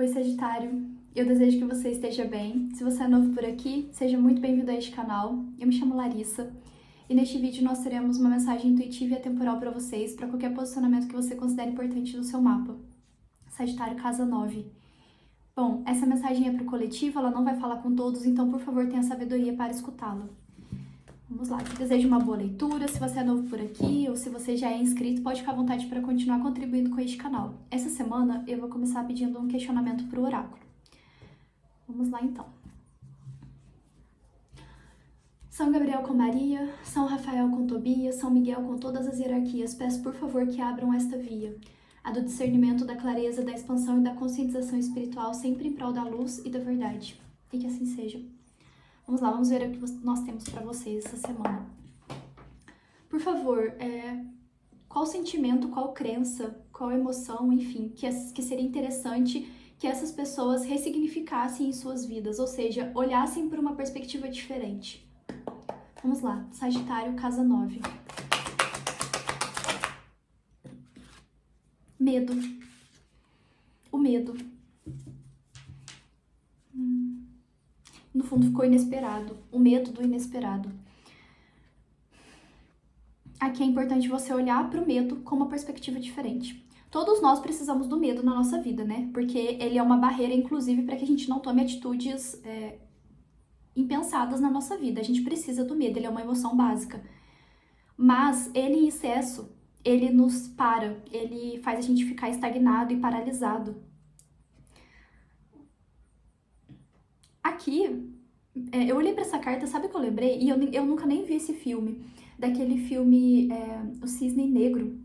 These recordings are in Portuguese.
Oi, Sagitário. Eu desejo que você esteja bem. Se você é novo por aqui, seja muito bem-vindo a este canal. Eu me chamo Larissa e neste vídeo nós teremos uma mensagem intuitiva e atemporal para vocês, para qualquer posicionamento que você considere importante no seu mapa. Sagitário, casa 9. Bom, essa mensagem é para o coletivo, ela não vai falar com todos, então por favor tenha sabedoria para escutá-la. Vamos lá, te desejo uma boa leitura. Se você é novo por aqui ou se você já é inscrito, pode ficar à vontade para continuar contribuindo com este canal. Essa semana eu vou começar pedindo um questionamento para o oráculo. Vamos lá então. São Gabriel com Maria, São Rafael com Tobias, São Miguel com todas as hierarquias, peço por favor que abram esta via, a do discernimento, da clareza, da expansão e da conscientização espiritual, sempre em prol da luz e da verdade. E que assim seja. Vamos lá, vamos ver o que nós temos para vocês essa semana. Por favor, qual sentimento, qual crença, qual emoção, enfim, que seria interessante que essas pessoas ressignificassem em suas vidas, ou seja, olhassem por uma perspectiva diferente. Vamos lá, Sagitário, casa 9. Medo. O medo. No fundo ficou inesperado. O medo do inesperado. Aqui é importante você olhar para o medo com uma perspectiva diferente. Todos nós precisamos do medo na nossa vida, né? Porque ele é uma barreira, inclusive, para que a gente não tome atitudes impensadas na nossa vida. A gente precisa do medo, ele é uma emoção básica. Mas ele em excesso, ele nos para, ele faz a gente ficar estagnado e paralisado. Aqui, eu olhei para essa carta, sabe o que eu lembrei? E eu nunca nem vi esse filme. Daquele filme, O Cisne Negro.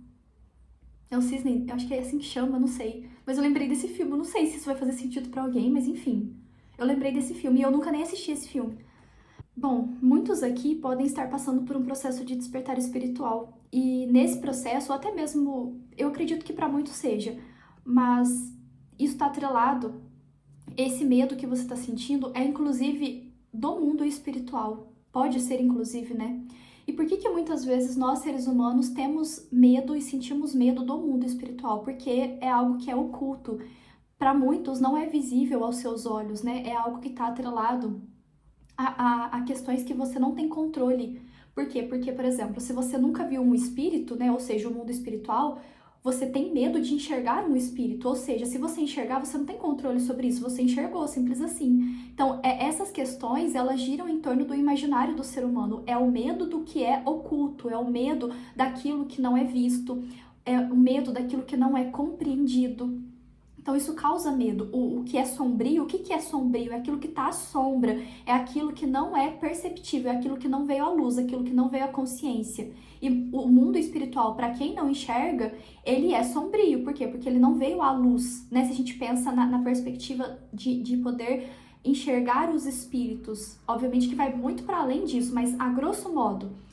É o Cisne, eu acho que é assim que chama, não sei. Mas eu lembrei desse filme, eu não sei se isso vai fazer sentido pra alguém, mas enfim. Eu lembrei desse filme e eu nunca nem assisti esse filme. Bom, muitos aqui podem estar passando por um processo de despertar espiritual. E nesse processo, ou até mesmo, eu acredito que pra muitos seja, mas isso tá atrelado, esse medo que você tá sentindo é inclusive do mundo espiritual. Pode ser inclusive, né? E por que muitas vezes nós, seres humanos, temos medo e sentimos medo do mundo espiritual? Porque é algo que é oculto. Para muitos não é visível aos seus olhos, né? É algo que está atrelado a questões que você não tem controle. Por quê? Porque, por exemplo, se você nunca viu um espírito, né? Ou seja, o mundo espiritual, você tem medo de enxergar um espírito. Ou seja, se você enxergar, você não tem controle sobre isso. Você enxergou, simples assim. Então, essas questões, elas giram em torno do imaginário do ser humano. É o medo do que é oculto, é o medo daquilo que não é visto, é o medo daquilo que não é compreendido. Então, isso causa medo. O que é sombrio, o que é sombrio? É aquilo que está à sombra, é aquilo que não é perceptível, é aquilo que não veio à luz, aquilo que não veio à consciência. E o mundo espiritual, para quem não enxerga, ele é sombrio. Por quê? Porque ele não veio à luz, né? Se a gente pensa na perspectiva de poder enxergar os espíritos, obviamente que vai muito para além disso, mas a grosso modo.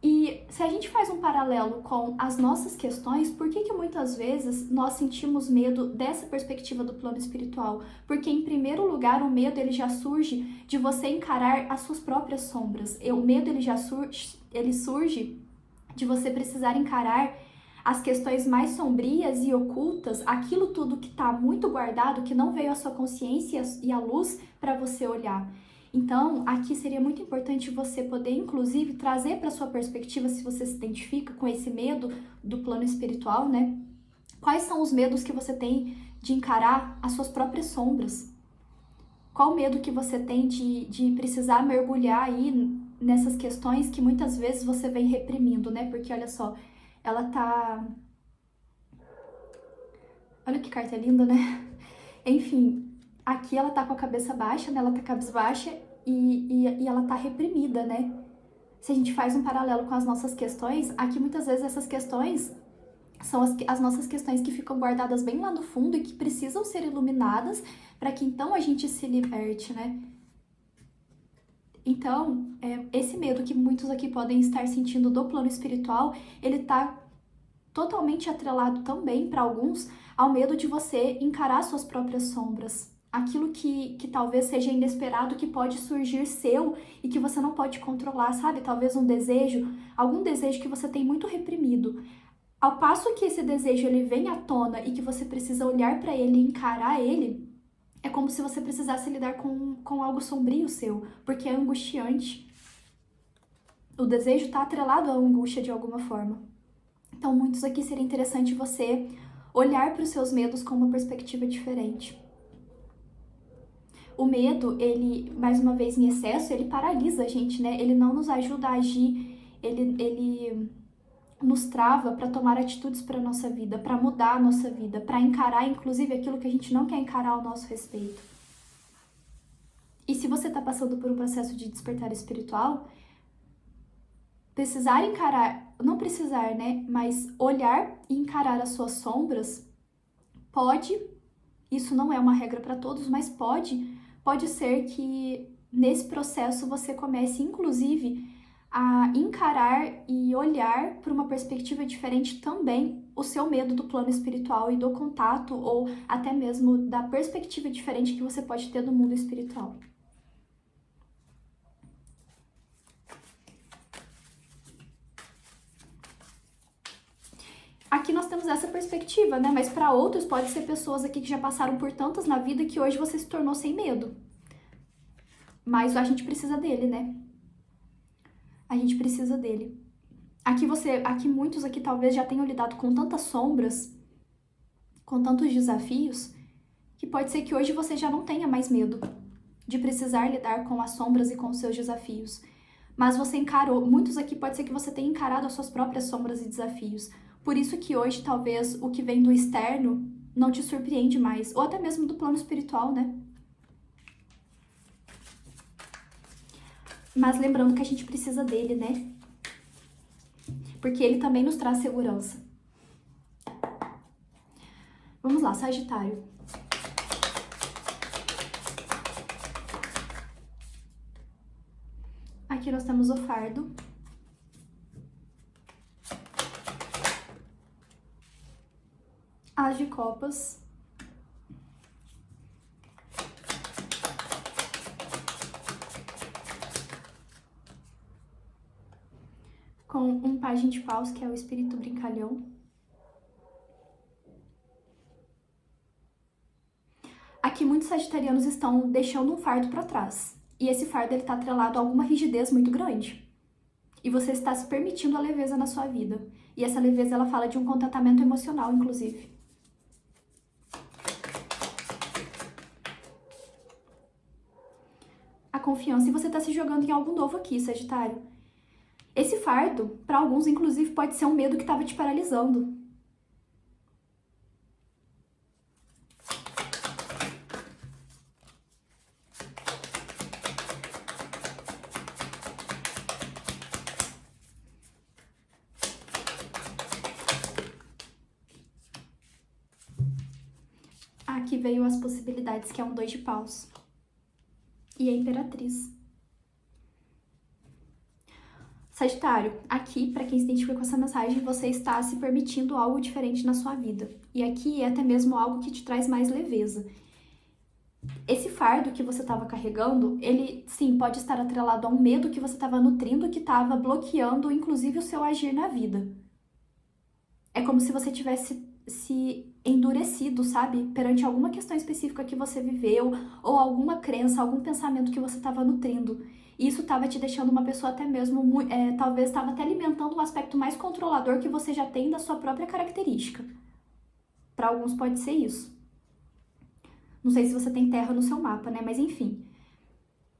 E se a gente faz um paralelo com as nossas questões, por que muitas vezes nós sentimos medo dessa perspectiva do plano espiritual? Porque, em primeiro lugar, o medo ele já surge de você encarar as suas próprias sombras. O medo ele surge de você precisar encarar as questões mais sombrias e ocultas, aquilo tudo que está muito guardado, que não veio à sua consciência e à luz para você olhar. Então, aqui seria muito importante você poder, inclusive, trazer para sua perspectiva, se você se identifica com esse medo do plano espiritual, né? Quais são os medos que você tem de encarar as suas próprias sombras? Qual o medo que você tem de precisar mergulhar aí nessas questões que muitas vezes você vem reprimindo, né? Porque, olha só, ela tá... Olha que carta linda, né? Enfim... Aqui ela tá com a cabeça baixa, né? Ela tá cabisbaixa e ela tá reprimida, né? Se a gente faz um paralelo com as nossas questões, aqui muitas vezes essas questões são as nossas questões que ficam guardadas bem lá no fundo e que precisam ser iluminadas para que então a gente se liberte, né? Então, esse medo que muitos aqui podem estar sentindo do plano espiritual, ele tá totalmente atrelado também, para alguns, ao medo de você encarar suas próprias sombras. Aquilo que talvez seja inesperado, que pode surgir seu e que você não pode controlar, sabe? Talvez um desejo, algum desejo que você tem muito reprimido. Ao passo que esse desejo ele vem à tona e que você precisa olhar para ele e encarar ele, é como se você precisasse lidar com algo sombrio seu, porque é angustiante. O desejo está atrelado à angústia de alguma forma. Então, muitos aqui seria interessante você olhar para os seus medos com uma perspectiva diferente. O medo, ele, mais uma vez em excesso, ele paralisa a gente, né? Ele não nos ajuda a agir, ele nos trava para tomar atitudes para a nossa vida, para mudar a nossa vida, para encarar, inclusive, aquilo que a gente não quer encarar ao nosso respeito. E se você está passando por um processo de despertar espiritual, precisar encarar, não precisar, né? Mas olhar e encarar as suas sombras pode, isso não é uma regra para todos, mas pode ser que nesse processo você comece, inclusive, a encarar e olhar por uma perspectiva diferente também o seu medo do plano espiritual e do contato, ou até mesmo da perspectiva diferente que você pode ter do mundo espiritual. Aqui nós temos essa perspectiva, né? Mas para outros pode ser pessoas aqui que já passaram por tantas na vida que hoje você se tornou sem medo. Mas a gente precisa dele, né? A gente precisa dele. Aqui muitos aqui talvez já tenham lidado com tantas sombras, com tantos desafios, que pode ser que hoje você já não tenha mais medo de precisar lidar com as sombras e com os seus desafios. Mas você encarou, muitos aqui pode ser que você tenha encarado as suas próprias sombras e desafios. Por isso que hoje talvez o que vem do externo não te surpreende mais, ou até mesmo do plano espiritual, né? Mas lembrando que a gente precisa dele, né? Porque ele também nos traz segurança. Vamos lá, Sagitário. Aqui nós temos o fardo. As de copas. Com um pajem de paus, que é o espírito brincalhão. Aqui muitos sagitarianos estão deixando um fardo para trás. E esse fardo ele tá atrelado a alguma rigidez muito grande. E você está se permitindo a leveza na sua vida. E essa leveza ela fala de um contentamento emocional, inclusive. A confiança, e você está se jogando em algo novo aqui, Sagitário. Esse fardo, para alguns, inclusive, pode ser um medo que estava te paralisando. Aqui veio as possibilidades, que é um 2 de paus. E a Imperatriz. Sagitário, aqui, para quem se identifica com essa mensagem, você está se permitindo algo diferente na sua vida. E aqui é até mesmo algo que te traz mais leveza. Esse fardo que você estava carregando, ele, sim, pode estar atrelado a um medo que você estava nutrindo, que estava bloqueando, inclusive, o seu agir na vida. É como se você tivesse se endurecido, sabe? Perante alguma questão específica que você viveu, ou alguma crença, algum pensamento que você estava nutrindo. E isso estava te deixando uma pessoa até mesmo, talvez estava até alimentando um aspecto mais controlador que você já tem da sua própria característica. Para alguns pode ser isso. Não sei se você tem terra no seu mapa, né? Mas enfim.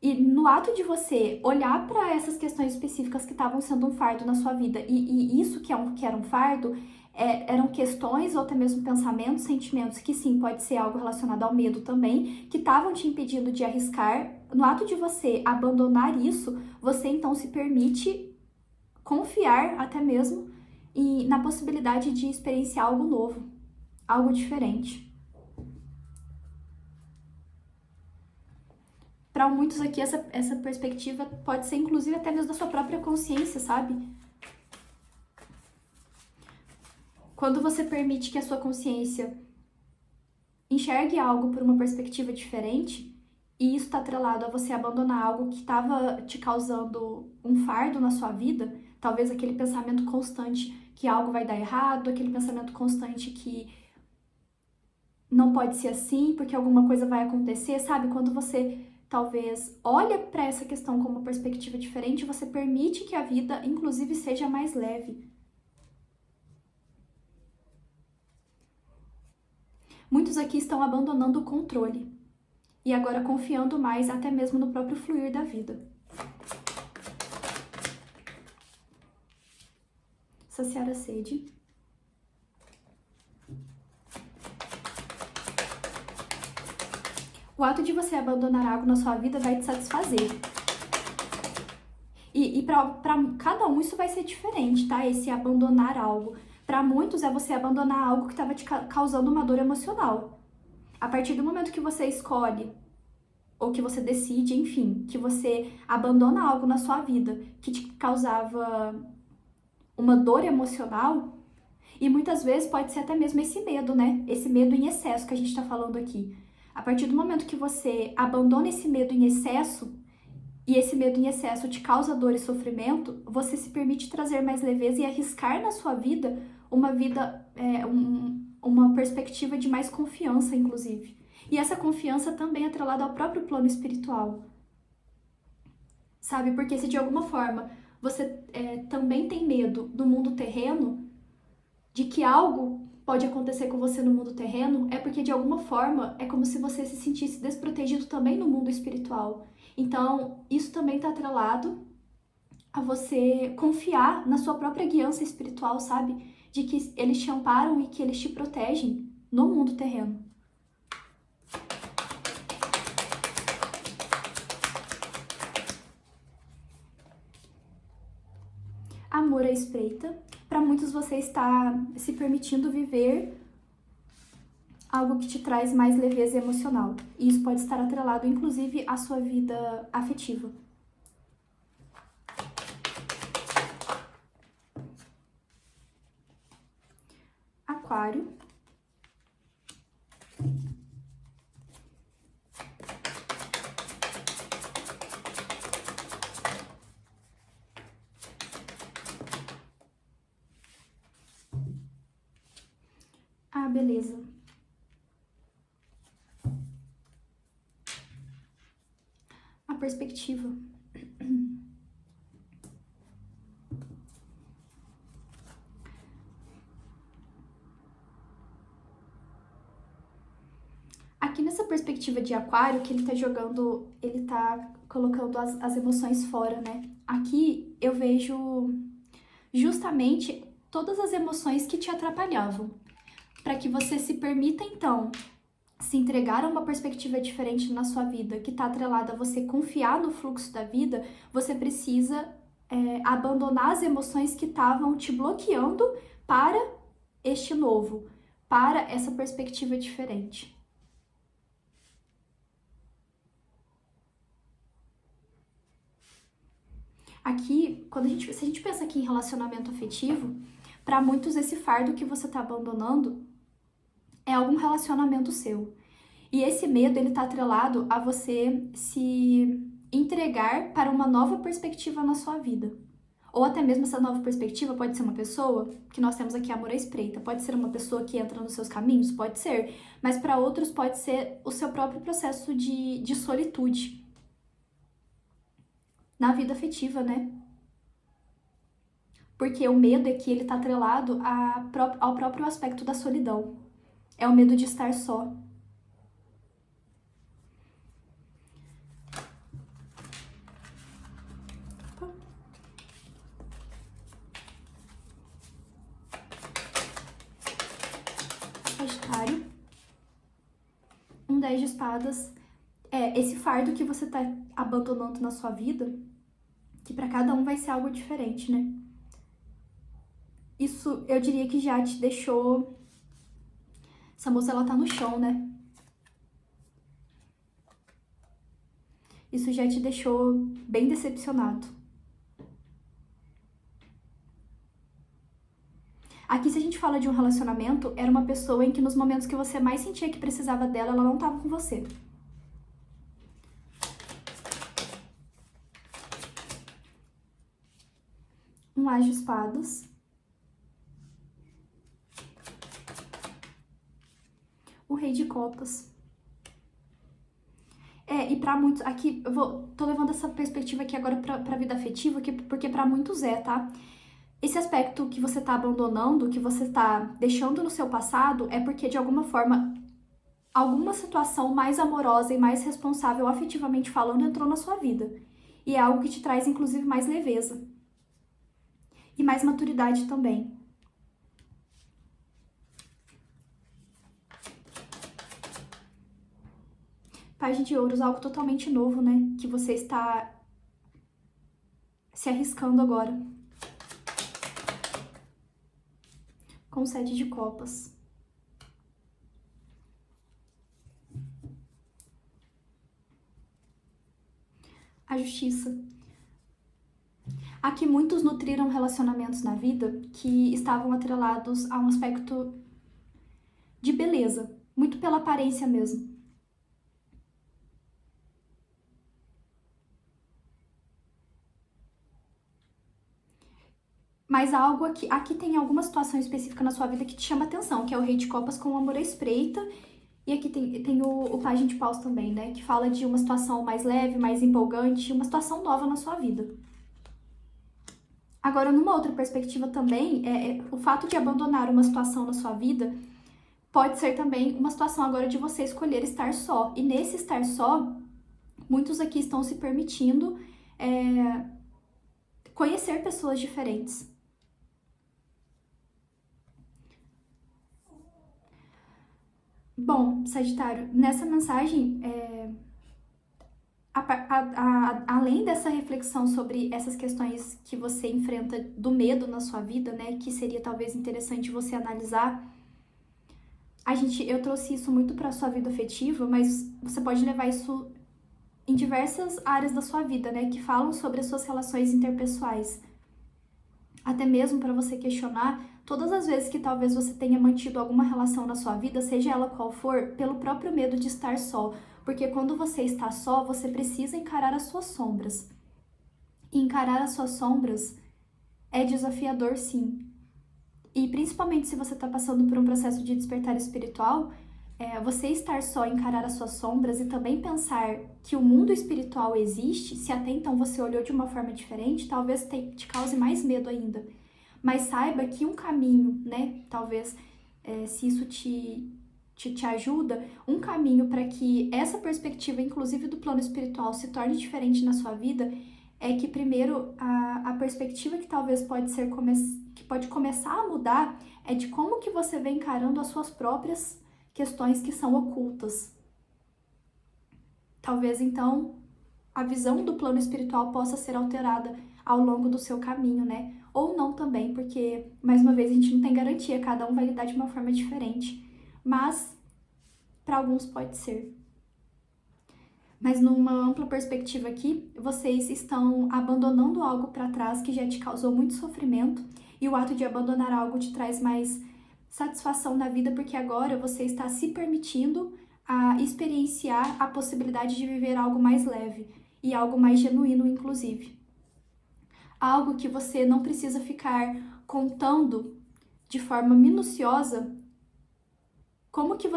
E no ato de você olhar para essas questões específicas que estavam sendo um fardo na sua vida, e isso que era um fardo, eram questões ou até mesmo pensamentos, sentimentos, que sim, pode ser algo relacionado ao medo também, que estavam te impedindo de arriscar. No ato de você abandonar isso, você então se permite confiar até mesmo na possibilidade de experienciar algo novo, algo diferente. Para muitos aqui, essa perspectiva pode ser inclusive até mesmo da sua própria consciência, sabe? Quando você permite que a sua consciência enxergue algo por uma perspectiva diferente, e isso está atrelado a você abandonar algo que estava te causando um fardo na sua vida, talvez aquele pensamento constante que algo vai dar errado, aquele pensamento constante que não pode ser assim, porque alguma coisa vai acontecer, sabe? Quando você talvez olha para essa questão com uma perspectiva diferente, você permite que a vida, inclusive, seja mais leve. Muitos aqui estão abandonando o controle e agora confiando mais até mesmo no próprio fluir da vida. Saciar a sede. O ato de você abandonar algo na sua vida vai te satisfazer. E para cada um isso vai ser diferente, tá? Esse abandonar algo. Para muitos é você abandonar algo que estava te causando uma dor emocional. A partir do momento que você escolhe, ou que você decide, enfim, que você abandona algo na sua vida que te causava uma dor emocional, e muitas vezes pode ser até mesmo esse medo, né? Esse medo em excesso que a gente tá falando aqui. A partir do momento que você abandona esse medo em excesso, e esse medo em excesso te causa dor e sofrimento, você se permite trazer mais leveza e arriscar na sua vida uma vida, uma perspectiva de mais confiança, inclusive. E essa confiança também é atrelada ao próprio plano espiritual. Sabe? Porque se de alguma forma você também tem medo do mundo terreno, de que algo pode acontecer com você no mundo terreno, é porque de alguma forma é como se você se sentisse desprotegido também no mundo espiritual. Então, isso também está atrelado a você confiar na sua própria guiança espiritual, sabe? De que eles te amparam e que eles te protegem no mundo terreno. Amor à espreita. Para muitos você está se permitindo viver algo que te traz mais leveza emocional. E isso pode estar atrelado, inclusive, à sua vida afetiva. Aquário. Ah, beleza. A perspectiva. Aqui nessa perspectiva de aquário, que ele tá jogando, ele tá colocando as emoções fora, né? Aqui eu vejo justamente todas as emoções que te atrapalhavam. Para que você se permita, então, se entregar a uma perspectiva diferente na sua vida, que está atrelada a você confiar no fluxo da vida, você precisa abandonar as emoções que estavam te bloqueando para este novo, para essa perspectiva diferente. Aqui, se a gente pensa aqui em relacionamento afetivo, para muitos esse fardo que você está abandonando é algum relacionamento seu. E esse medo, ele tá atrelado a você se entregar para uma nova perspectiva na sua vida. Ou até mesmo essa nova perspectiva pode ser uma pessoa, que nós temos aqui amor à espreita, pode ser uma pessoa que entra nos seus caminhos, pode ser, mas para outros pode ser o seu próprio processo de solitude na vida afetiva, né? Porque o medo é que ele tá atrelado ao próprio aspecto da solidão. É o medo de estar só. Sagitário. Um 10 de espadas. Esse fardo que você tá abandonando na sua vida, que para cada um vai ser algo diferente, né? Isso eu diria que já te deixou. Essa moça, ela tá no chão, né? Isso já te deixou bem decepcionado. Aqui, se a gente fala de um relacionamento, era uma pessoa em que nos momentos que você mais sentia que precisava dela, ela não tava com você. Um as de espadas. Rei de Copas. E pra muitos, aqui, tô levando essa perspectiva aqui agora pra vida afetiva, porque pra muitos tá? Esse aspecto que você tá abandonando, que você tá deixando no seu passado, é porque de alguma forma, alguma situação mais amorosa e mais responsável afetivamente falando entrou na sua vida. E é algo que te traz, inclusive, mais leveza. E mais maturidade também. Pajem de Ouros, algo totalmente novo, né? Que você está se arriscando agora. Com 7 de Copas. A Justiça. Aqui muitos nutriram relacionamentos na vida que estavam atrelados a um aspecto de beleza, muito pela aparência mesmo. Mas algo aqui tem alguma situação específica na sua vida que te chama atenção, que é o Rei de Copas com o amor à espreita. E aqui tem o Pajem de Paus também, né? Que fala de uma situação mais leve, mais empolgante, uma situação nova na sua vida. Agora, numa outra perspectiva também, o fato de abandonar uma situação na sua vida pode ser também uma situação agora de você escolher estar só. E nesse estar só, muitos aqui estão se permitindo conhecer pessoas diferentes. Bom, Sagitário, nessa mensagem, além dessa reflexão sobre essas questões que você enfrenta do medo na sua vida, né, que seria talvez interessante você analisar, eu trouxe isso muito para sua vida afetiva, mas você pode levar isso em diversas áreas da sua vida, né, que falam sobre as suas relações interpessoais. Até mesmo para você questionar todas as vezes que talvez você tenha mantido alguma relação na sua vida, seja ela qual for, pelo próprio medo de estar só. Porque quando você está só, você precisa encarar as suas sombras. E encarar as suas sombras é desafiador, sim. E principalmente se você está passando por um processo de despertar espiritual, você estar só, encarar as suas sombras e também pensar que o mundo espiritual existe, se até então você olhou de uma forma diferente, talvez te cause mais medo ainda. Mas saiba que um caminho, né, talvez, se isso te ajuda, um caminho para que essa perspectiva, inclusive do plano espiritual, se torne diferente na sua vida, é que primeiro a perspectiva que talvez que pode começar a mudar é de como que você vem encarando as suas próprias questões que são ocultas. Talvez então a visão do plano espiritual possa ser alterada ao longo do seu caminho, né? Ou não também, porque, mais uma vez, a gente não tem garantia, cada um vai lidar de uma forma diferente. Mas, para alguns pode ser. Mas numa ampla perspectiva aqui, vocês estão abandonando algo para trás que já te causou muito sofrimento, e o ato de abandonar algo te traz mais satisfação na vida, porque agora você está se permitindo a experienciar a possibilidade de viver algo mais leve e algo mais genuíno, inclusive. Algo que você não precisa ficar contando de forma minuciosa como que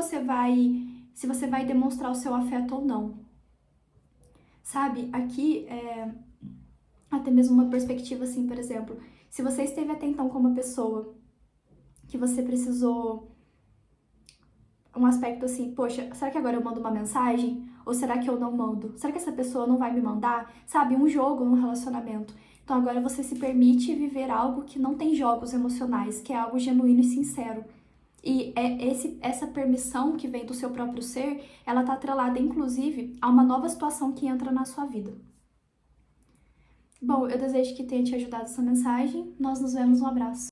se você vai demonstrar o seu afeto ou não. Sabe, aqui até mesmo uma perspectiva assim, por exemplo, se você esteve até então com uma pessoa que você precisou um aspecto assim, poxa, será que agora eu mando uma mensagem? Ou será que eu não mando? Será que essa pessoa não vai me mandar? Sabe, um jogo num relacionamento. Então agora você se permite viver algo que não tem jogos emocionais, que é algo genuíno e sincero. E essa permissão que vem do seu próprio ser, ela tá atrelada, inclusive, a uma nova situação que entra na sua vida. Bom, eu desejo que tenha te ajudado essa mensagem. Nós nos vemos, um abraço.